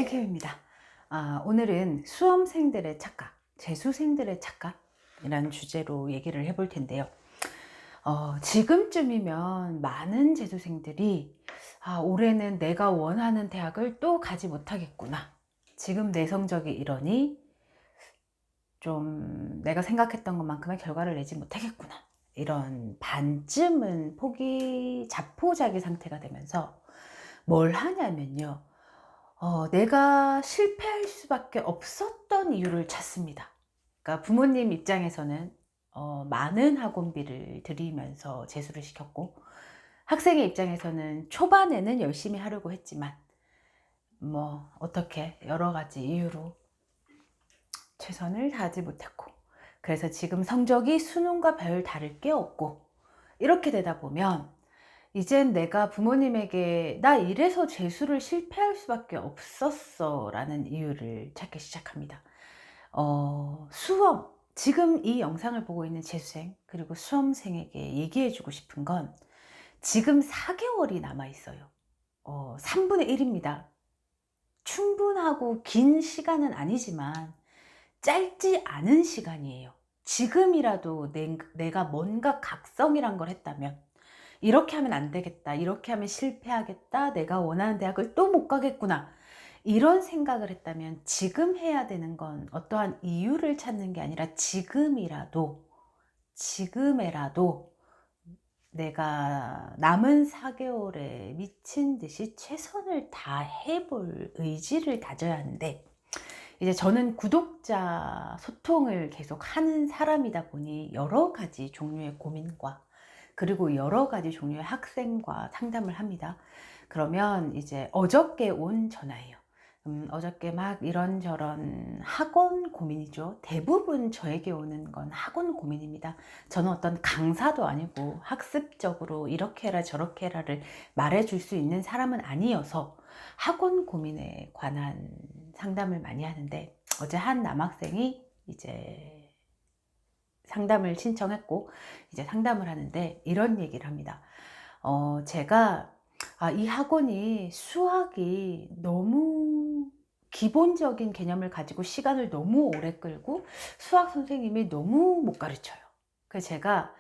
땡큐입니다. 오늘은 수험생들의 착각, 재수생들의 착각이라는 주제로 얘기를 해볼 텐데요. 지금쯤이면 많은 재수생들이 올해는 내가 원하는 대학을 또 가지 못하겠구나. 지금 내 성적이 이러니 좀 내가 생각했던 것만큼의 결과를 내지 못하겠구나. 이런 반쯤은 자포자기 상태가 되면서 뭘 하냐면요. 내가 실패할 수밖에 없었던 이유를 찾습니다. 그러니까 부모님 입장에서는 많은 학원비를 들이면서 재수를 시켰고, 학생의 입장에서는 초반에는 열심히 하려고 했지만 어떻게 여러 가지 이유로 최선을 다하지 못했고, 그래서 지금 성적이 수능과 별 다를 게 없고, 이렇게 되다 보면 이젠 내가 부모님에게 나 이래서 재수를 실패할 수밖에 없었어 라는 이유를 찾기 시작합니다. 지금 이 영상을 보고 있는 재수생 그리고 수험생에게 얘기해 주고 싶은 건, 지금 4개월이 남아 있어요. 3분의 1입니다. 충분하고 긴 시간은 아니지만 짧지 않은 시간이에요. 지금이라도 내가 뭔가 각성이란 걸 했다면, 이렇게 하면 안 되겠다, 이렇게 하면 실패하겠다, 내가 원하는 대학을 또 못 가겠구나, 이런 생각을 했다면 지금 해야 되는 건 어떠한 이유를 찾는 게 아니라 지금이라도 내가 남은 4개월에 미친 듯이 최선을 다해볼 의지를 다져야 하는데, 이제 저는 구독자 소통을 계속 하는 사람이다 보니 여러 가지 종류의 고민과, 그리고 여러 가지 종류의 학생과 상담을 합니다. 그러면 이제 어저께 온 전화예요. 어저께 막 이런저런 학원 고민이죠. 대부분 저에게 오는 건 학원 고민입니다. 저는 어떤 강사도 아니고 학습적으로 이렇게 해라 저렇게 해라를 말해줄 수 있는 사람은 아니어서 학원 고민에 관한 상담을 많이 하는데, 어제 한 남학생이 이제 상담을 신청했고 이제 상담을 하는데 이런 얘기를 합니다. 제가 이 학원이 수학이 너무 기본적인 개념을 가지고 시간을 너무 오래 끌고 수학 선생님이 너무 못 가르쳐요. 그래서 제가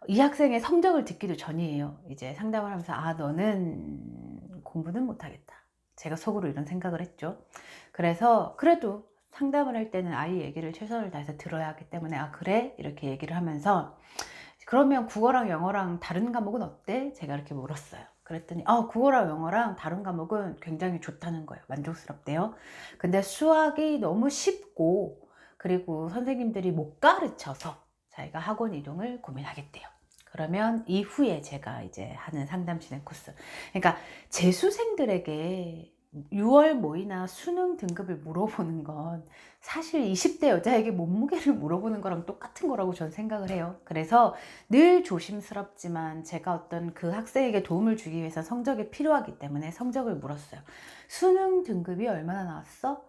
이 학생의 성적을 듣기도 전이에요. 이제 상담을 하면서 너는 공부는 못하겠다, 제가 속으로 이런 생각을 했죠. 그래서 그래도 상담을 할 때는 아이 얘기를 최선을 다해서 들어야 하기 때문에 그래? 이렇게 얘기를 하면서, 그러면 국어랑 영어랑 다른 과목은 어때? 제가 이렇게 물었어요. 그랬더니 국어랑 영어랑 다른 과목은 굉장히 좋다는 거예요. 만족스럽대요. 근데 수학이 너무 쉽고, 그리고 선생님들이 못 가르쳐서 자기가 학원 이동을 고민하겠대요. 그러면 이후에 제가 이제 하는 상담 진행 코스, 그러니까 재수생들에게 6월 모의나 수능 등급을 물어보는 건 사실 20대 여자에게 몸무게를 물어보는 거랑 똑같은 거라고 저는 생각을 해요. 그래서 늘 조심스럽지만 제가 어떤 그 학생에게 도움을 주기 위해서 성적이 필요하기 때문에 성적을 물었어요. 수능 등급이 얼마나 나왔어?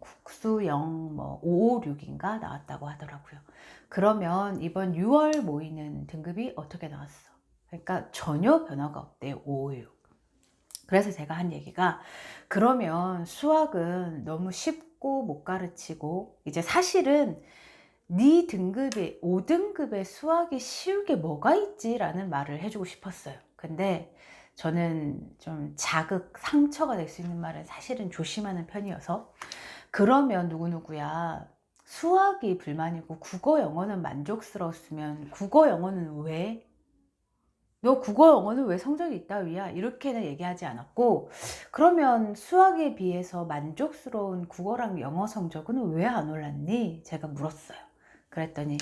국수 0, 556인가 나왔다고 하더라고요. 그러면 이번 6월 모의는 등급이 어떻게 나왔어? 그러니까 전혀 변화가 없대요. 556. 그래서 제가 한 얘기가, 그러면 수학은 너무 쉽고 못 가르치고, 이제 사실은 네 등급이 5등급의 수학이 쉬운 게 뭐가 있지? 라는 말을 해주고 싶었어요. 근데 저는 좀 상처가 될 수 있는 말은 사실은 조심하는 편이어서, 그러면 누구누구야, 수학이 불만이고 국어 영어는 만족스러웠으면 국어 영어는 왜? 너 국어 영어는 왜 성적이 있다위야? 이렇게는 얘기하지 않았고, 그러면 수학에 비해서 만족스러운 국어랑 영어 성적은 왜 안 올랐니? 제가 물었어요. 그랬더니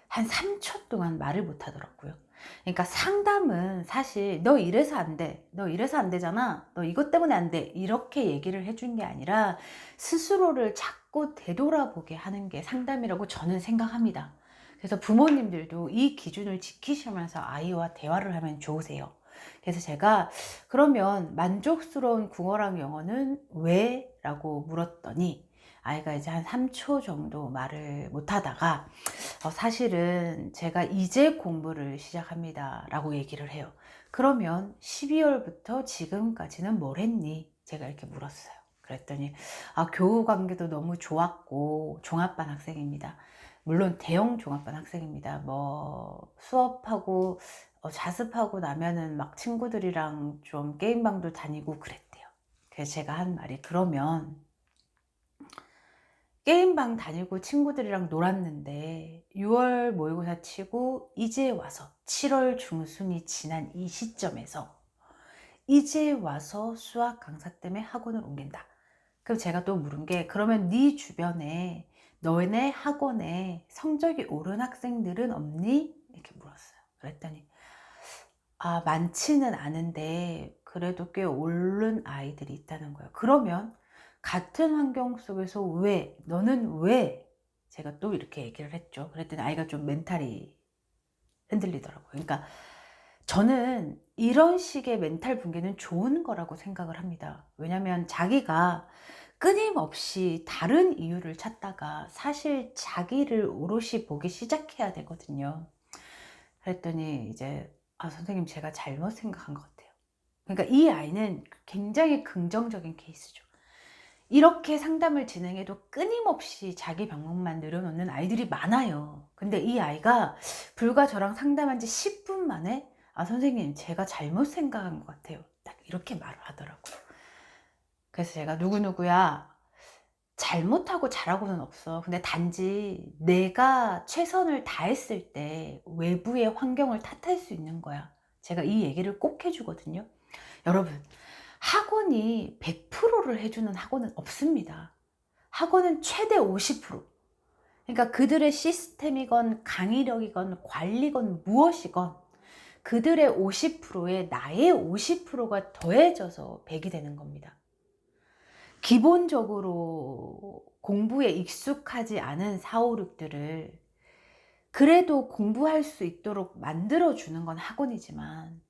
한 3초 동안 말을 못 하더라고요. 그러니까 상담은 사실 너 이래서 안 돼, 너 이래서 안 되잖아, 너 이것 때문에 안 돼, 이렇게 얘기를 해준 게 아니라 스스로를 자꾸 되돌아보게 하는 게 상담이라고 저는 생각합니다. 그래서 부모님들도 이 기준을 지키시면서 아이와 대화를 하면 좋으세요. 그래서 제가 그러면 만족스러운 국어랑 영어는 왜? 라고 물었더니 아이가 이제 한 3초 정도 말을 못 하다가 사실은 제가 이제 공부를 시작합니다 라고 얘기를 해요. 그러면 12월부터 지금까지는 뭘 했니? 제가 이렇게 물었어요. 그랬더니 교우 관계도 너무 좋았고, 종합반 학생입니다. 물론 대형 종합반 학생입니다. 뭐 수업하고 자습하고 나면은 막 친구들이랑 좀 게임방도 다니고 그랬대요. 그래서 제가 한 말이, 그러면 게임방 다니고 친구들이랑 놀았는데 6월 모의고사 치고 이제 와서 7월 중순이 지난 이 시점에서 이제 와서 수학 강사 때문에 학원을 옮긴다. 그럼 제가 또 물은 게, 그러면 네 주변에 너네 학원에 성적이 오른 학생들은 없니? 이렇게 물었어요. 그랬더니 많지는 않은데 그래도 꽤 오른 아이들이 있다는 거예요. 그러면 같은 환경 속에서 너는 왜? 제가 또 이렇게 얘기를 했죠. 그랬더니 아이가 좀 멘탈이 흔들리더라고요. 그러니까 저는 이런 식의 멘탈 붕괴는 좋은 거라고 생각을 합니다. 왜냐면 자기가 끊임없이 다른 이유를 찾다가 사실 자기를 오롯이 보기 시작해야 되거든요. 그랬더니 이제 선생님, 제가 잘못 생각한 것 같아요. 그러니까 이 아이는 굉장히 긍정적인 케이스죠. 이렇게 상담을 진행해도 끊임없이 자기 병목만 늘어놓는 아이들이 많아요. 근데 이 아이가 불과 저랑 상담한 지 10분 만에 선생님, 제가 잘못 생각한 것 같아요. 딱 이렇게 말을 하더라고요. 그래서 제가 누구누구야, 잘못하고 잘하고는 없어. 근데 단지 내가 최선을 다했을 때 외부의 환경을 탓할 수 있는 거야. 제가 이 얘기를 꼭 해주거든요. 여러분, 학원이 100%를 해주는 학원은 없습니다. 학원은 최대 50%. 그러니까 그들의 시스템이건 강의력이건 관리건 무엇이건 그들의 50%에 나의 50%가 더해져서 100이 되는 겁니다. 기본적으로 공부에 익숙하지 않은 4, 5, 6들을 그래도 공부할 수 있도록 만들어주는 건 학원이지만,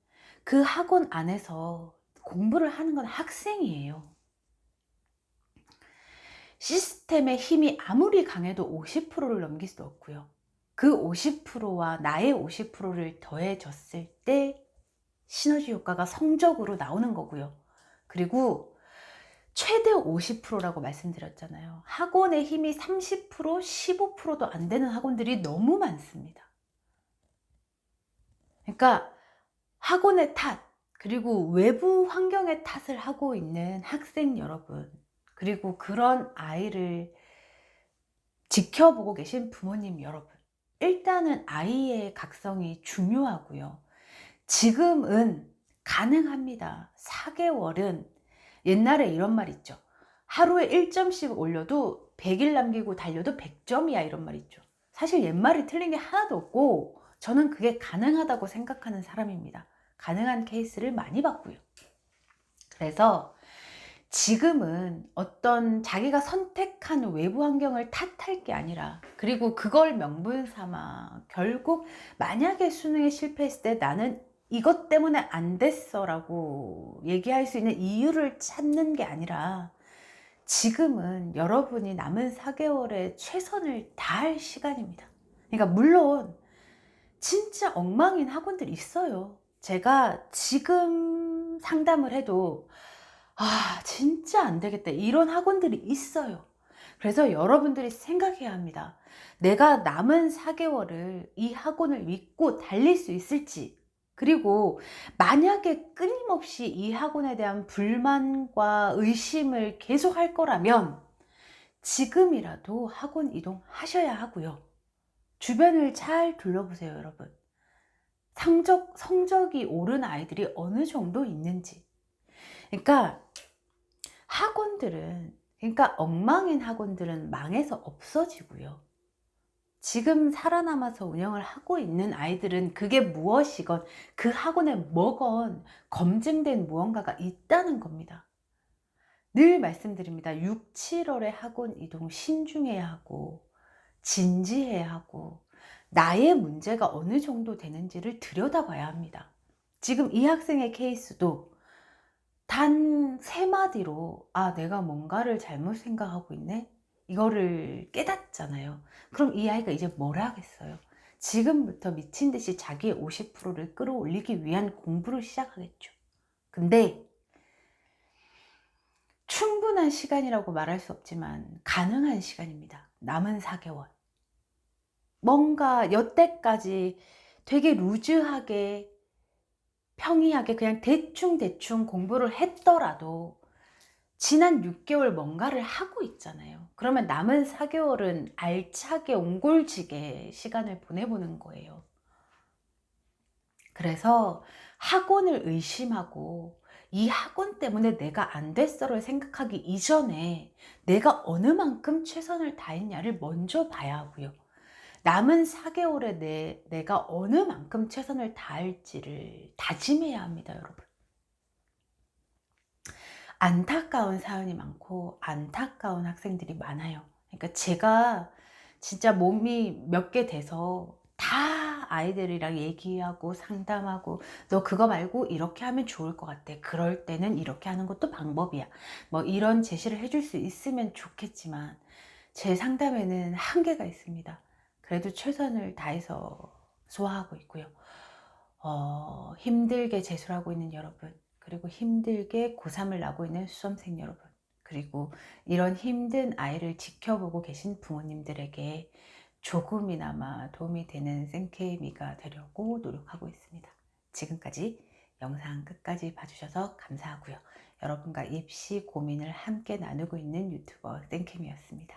그 학원 안에서 공부를 하는 건 학생이에요. 시스템의 힘이 아무리 강해도 50%를 넘길 수 없고요. 그 50%와 나의 50%를 더해졌을 때 시너지 효과가 성적으로 나오는 거고요. 그리고 최대 50%라고 말씀드렸잖아요. 학원의 힘이 30%, 15%도 안 되는 학원들이 너무 많습니다. 그러니까 학원의 탓, 그리고 외부 환경의 탓을 하고 있는 학생 여러분, 그리고 그런 아이를 지켜보고 계신 부모님 여러분, 일단은 아이의 각성이 중요하고요. 지금은 가능합니다. 4개월은, 옛날에 이런 말 있죠. 하루에 1점씩 올려도 100일 남기고 달려도 100점이야, 이런 말 있죠. 사실 옛말이 틀린 게 하나도 없고, 저는 그게 가능하다고 생각하는 사람입니다. 가능한 케이스를 많이 봤고요. 그래서 지금은 어떤 자기가 선택한 외부 환경을 탓할 게 아니라, 그리고 그걸 명분 삼아 결국 만약에 수능에 실패했을 때 나는 이것 때문에 안 됐어 라고 얘기할 수 있는 이유를 찾는 게 아니라, 지금은 여러분이 남은 4개월에 최선을 다할 시간입니다. 그러니까 물론 진짜 엉망인 학원들이 있어요. 제가 지금 상담을 해도 진짜 안 되겠다, 이런 학원들이 있어요. 그래서 여러분들이 생각해야 합니다. 내가 남은 4개월을 이 학원을 믿고 달릴 수 있을지, 그리고 만약에 끊임없이 이 학원에 대한 불만과 의심을 계속 할 거라면 지금이라도 학원 이동하셔야 하고요. 주변을 잘 둘러보세요, 여러분. 성적이 오른 아이들이 어느 정도 있는지. 그러니까 그러니까 엉망인 학원들은 망해서 없어지고요. 지금 살아남아서 운영을 하고 있는 아이들은 그게 무엇이건 그 학원에 뭐건 검증된 무언가가 있다는 겁니다. 늘 말씀드립니다. 6, 7월에 학원 이동 신중해야 하고 진지해야 하고 나의 문제가 어느 정도 되는지를 들여다봐야 합니다. 지금 이 학생의 케이스도 단 3마디로 내가 뭔가를 잘못 생각하고 있네? 이거를 깨닫잖아요. 그럼 이 아이가 이제 뭘 하겠어요? 지금부터 미친 듯이 자기의 50%를 끌어올리기 위한 공부를 시작하겠죠. 근데 충분한 시간이라고 말할 수 없지만 가능한 시간입니다. 남은 4개월. 뭔가 여태까지 되게 루즈하게 평이하게 그냥 대충대충 공부를 했더라도 지난 6개월 뭔가를 하고 있잖아요. 그러면 남은 4개월은 알차게 옹골지게 시간을 보내보는 거예요. 그래서 학원을 의심하고 이 학원 때문에 내가 안 됐어를 생각하기 이전에 내가 어느 만큼 최선을 다했냐를 먼저 봐야 하고요. 남은 4개월에 내가 어느 만큼 최선을 다할지를 다짐해야 합니다, 여러분. 안타까운 사연이 많고 안타까운 학생들이 많아요. 그러니까 제가 진짜 몸이 몇 개 돼서 다 아이들이랑 얘기하고 상담하고 너 그거 말고 이렇게 하면 좋을 것 같아. 그럴 때는 이렇게 하는 것도 방법이야. 뭐 이런 제시를 해줄 수 있으면 좋겠지만 제 상담에는 한계가 있습니다. 그래도 최선을 다해서 소화하고 있고요. 힘들게 재수하고 있는 여러분, 그리고 힘들게 고3을 나고 있는 수험생 여러분, 그리고 이런 힘든 아이를 지켜보고 계신 부모님들에게 조금이나마 도움이 되는 생케미가 되려고 노력하고 있습니다. 지금까지 영상 끝까지 봐주셔서 감사하고요. 여러분과 입시 고민을 함께 나누고 있는 유튜버 생케미였습니다.